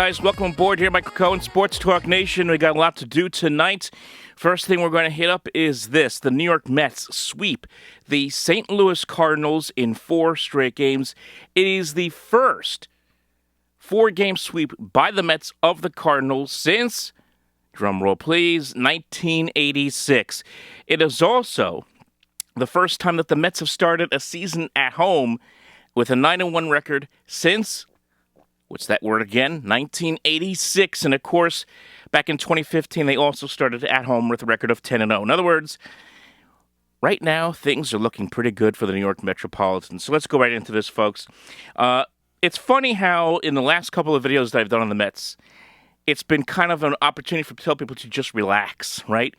guys? Welcome aboard here, Michael Cohen, Sports Talk Nation. We got a lot to do tonight. First thing we're going to hit up is this. The New York Mets sweep the St. Louis Cardinals in 4 straight games. It is the first 4-game sweep by the Mets of the Cardinals since, drumroll please, 1986. It is also the first time that the Mets have started a season at home with a 9-1 record since, what's that word again? 1986. And of course, back in 2015, they also started at home with a record of 10-0. In other words, right now, things are looking pretty good for the New York Metropolitans. So let's go right into this, folks. It's funny how in the last couple of videos that I've done on the Mets, it's been kind of an opportunity for tell people to just relax, right?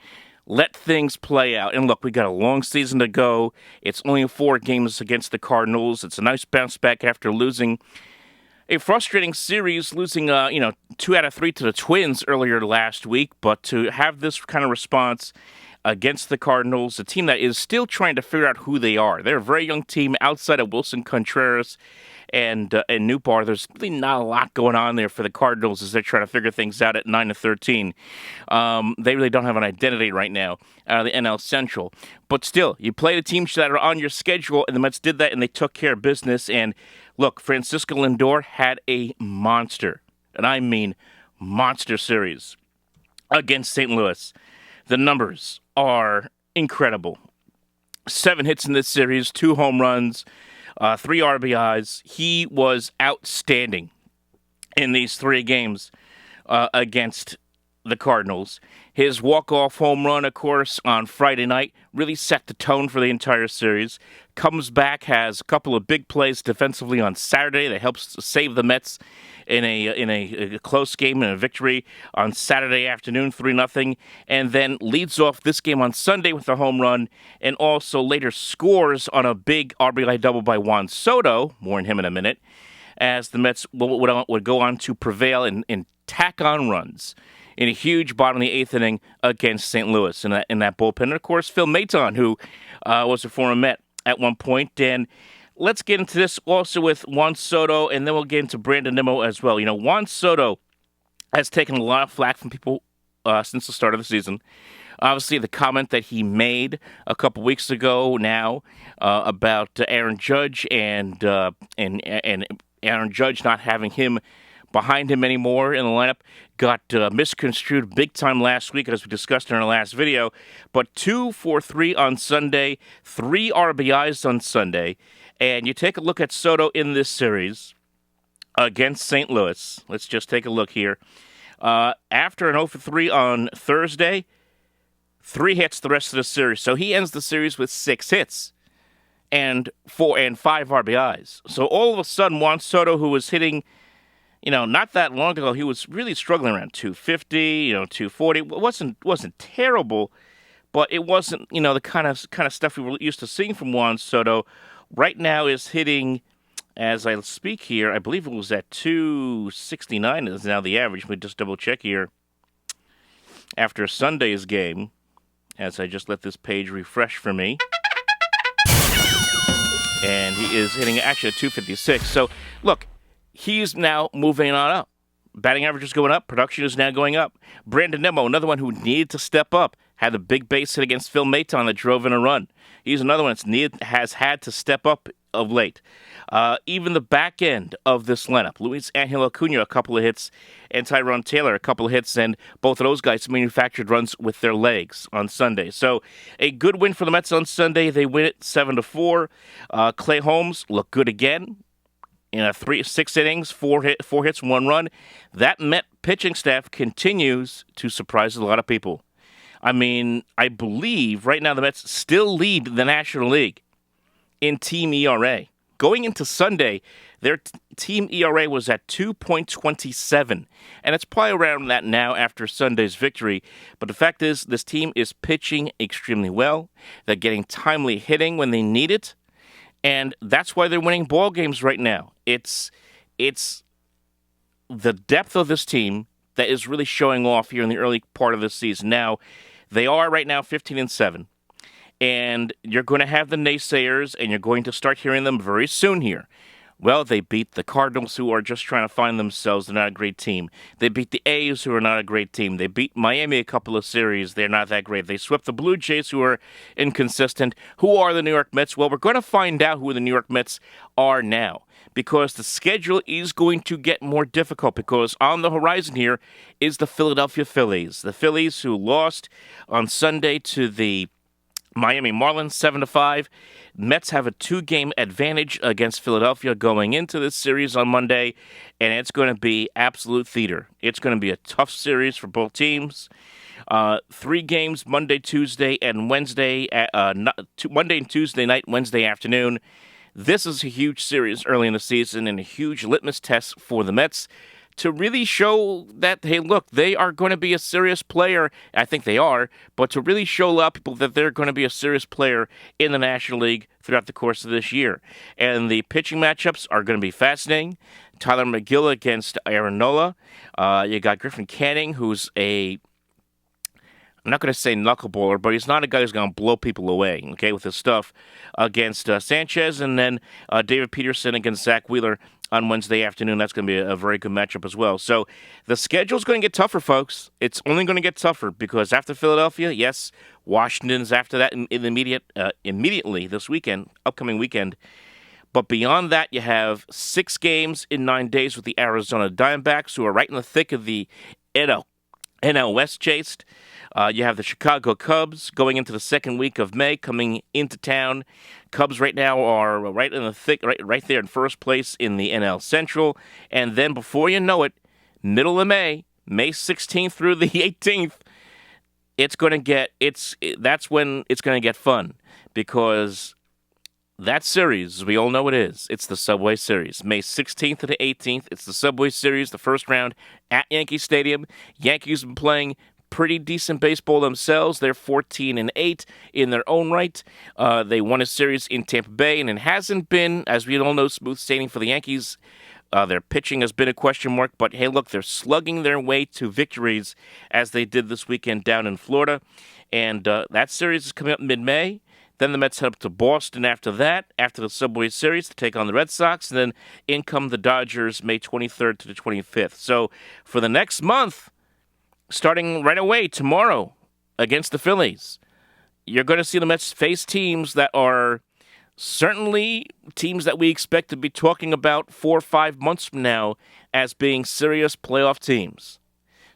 Let things play out. And look, we got a long season to go. It's only 4 games against the Cardinals. It's a nice bounce back after losing a frustrating series, losing 2 out of 3 to the Twins earlier last week. But to have this kind of response against the Cardinals, a team that is still trying to figure out who they are. They're a very young team outside of Wilson Contreras and Newbar. There's really not a lot going on there for the Cardinals as they're trying to figure things out at 9-13. They really don't have an identity right now out of the NL Central. But still, you play the teams that are on your schedule, and the Mets did that, and they took care of business. And look, Francisco Lindor had a monster, and I mean monster series against St. Louis. The numbers are incredible. 7 hits in this series, 2 home runs, 3 RBIs. He was outstanding in these 3 games against the Cardinals. His walk-off home run, of course, on Friday night really set the tone for the entire series. Comes back, has a couple of big plays defensively on Saturday that helps save the Mets in a close game and a victory on Saturday afternoon, 3-0, and then leads off this game on Sunday with a home run, and also later scores on a big RBI double by Juan Soto, more on him in a minute, as the Mets would go on to prevail and tack on runs in a huge bottom of the 8th inning against St. Louis in that bullpen. And, of course, Phil Maton, who was a former Met at one point. And let's get into this also with Juan Soto, and then we'll get into Brandon Nimmo as well. You know, Juan Soto has taken a lot of flack from people since the start of the season. Obviously, the comment that he made a couple weeks ago now about Aaron Judge and Aaron Judge not having him behind him anymore in the lineup got misconstrued big time last week, as we discussed in our last video. But 2 for 3 on Sunday, 3 RBIs on Sunday. And you take a look at Soto in this series against St. Louis. Let's just take a look here. After an 0 for 3 on Thursday, 3 hits the rest of the series. So he ends the series with 6 hits and 5 RBIs. So all of a sudden, Juan Soto, who was hitting, not that long ago, he was really struggling around 250, 240. It wasn't terrible, but it wasn't, the kind of stuff we were used to seeing from Juan Soto. Right now is hitting, as I speak here, I believe it was at 269 is now the average. Let me just double check here. After Sunday's game, as I just let this page refresh for me. And he is hitting actually at 256. So, look, he's now moving on up. Batting average is going up. Production is now going up. Brandon Nimmo, another one who needed to step up, had a big base hit against Phil Maton that drove in a run. He's another one has had to step up of late. Even the back end of this lineup, Luis Angel Acuna, a couple of hits, and Tyrone Taylor, a couple of hits, and both of those guys manufactured runs with their legs on Sunday. So a good win for the Mets on Sunday. They win it 7-4. Clay Holmes looked good again. In 6 innings, 4 hits, 1 run. That Met pitching staff continues to surprise a lot of people. I mean, I believe right now the Mets still lead the National League in team ERA. Going into Sunday, their team ERA was at 2.27, and it's probably around that now after Sunday's victory. But the fact is, this team is pitching extremely well. They're getting timely hitting when they need it. And that's why they're winning ball games right now. It's the depth of this team that is really showing off here in the early part of this season. Now, they are right now 15-7. And you're going to have the naysayers, and you're going to start hearing them very soon here. Well, they beat the Cardinals, who are just trying to find themselves. They're not a great team. They beat the A's, who are not a great team. They beat Miami a couple of series. They're not that great. They swept the Blue Jays, who are inconsistent. Who are the New York Mets? Well, we're going to find out who the New York Mets are now, because the schedule is going to get more difficult, because on the horizon here is the Philadelphia Phillies. The Phillies, who lost on Sunday to the Miami Marlins 7-5. Mets have a 2-game advantage against Philadelphia going into this series on Monday, and it's going to be absolute theater. It's going to be a tough series for both teams. 3 games Monday, Tuesday, and Wednesday. Monday and Tuesday night, Wednesday afternoon. This is a huge series early in the season and a huge litmus test for the Mets to really show that, hey, look, they are going to be a serious player. I think they are, but to really show a lot of people that they're going to be a serious player in the National League throughout the course of this year. And the pitching matchups are going to be fascinating. Tyler McGill against Aaron Nola. You got Griffin Canning, who's I'm not going to say knuckleballer, but he's not a guy who's going to blow people away, okay, with his stuff, against Sanchez, and then David Peterson against Zach Wheeler on Wednesday afternoon. That's going to be a very good matchup as well. So the schedule's going to get tougher, folks. It's only going to get tougher because after Philadelphia, yes, Washington's after that immediately this weekend, upcoming weekend. But beyond that, you have 6 games in 9 days with the Arizona Diamondbacks, who are right in the thick of the NL West chase. You have the Chicago Cubs going into the second week of May, coming into town. Cubs right now are right in the thick, right there in first place in the NL Central. And then before you know it, middle of May 16th through the 18th, that's when it's going to get fun, because that series, as we all know it is, it's the Subway Series. May 16th to the 18th, it's the Subway Series, the first round at Yankee Stadium. Yankees have been playing pretty decent baseball themselves. They're 14-8 in their own right. They won a series in Tampa Bay, and it hasn't been, as we all know, smooth sailing for the Yankees. Their pitching has been a question mark, but hey, look, they're slugging their way to victories as they did this weekend down in Florida. And that series is coming up mid-May. Then the Mets head up to Boston after that, after the Subway Series, to take on the Red Sox. And then in come the Dodgers May 23rd to the 25th. So for the next month, starting right away tomorrow against the Phillies, you're going to see the Mets face teams that are certainly teams that we expect to be talking about 4 or 5 months from now as being serious playoff teams.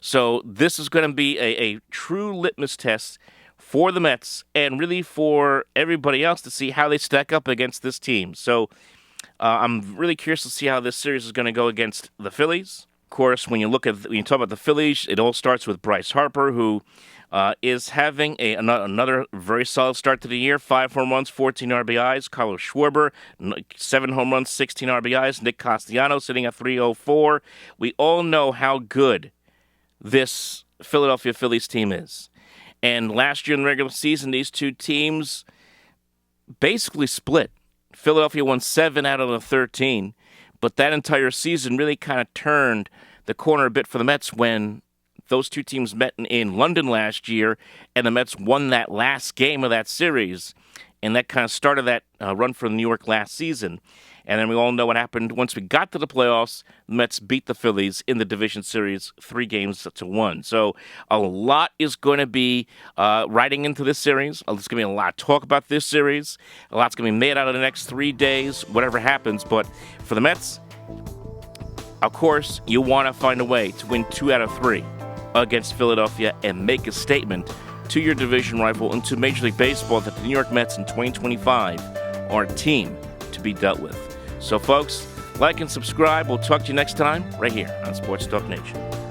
So this is going to be a true litmus test for the Mets and really for everybody else to see how they stack up against this team. So I'm really curious to see how this series is going to go against the Phillies. Of course, when you talk about the Phillies, it all starts with Bryce Harper, who is having another very solid start to the year. 5 home runs, 14 RBIs. Carlos Schwarber, 7 home runs, 16 RBIs. Nick Castellanos sitting at 304. We all know how good this Philadelphia Phillies team is. And last year in the regular season, these two teams basically split. Philadelphia won 7 out of the 13, but that entire season really kind of turned the corner a bit for the Mets when those two teams met in London last year, and the Mets won that last game of that series, and that kind of started that run for New York last season. And then we all know what happened once we got to the playoffs. The Mets beat the Phillies in the division series 3-1. So a lot is going to be riding into this series. There's going to be a lot of talk about this series. A lot's going to be made out of the next 3 days, whatever happens. But for the Mets, of course, you want to find a way to win 2 out of 3 against Philadelphia and make a statement to your division rival and to Major League Baseball that the New York Mets in 2025 are a team to be dealt with. So, folks, like and subscribe. We'll talk to you next time right here on Sports Talk Nation.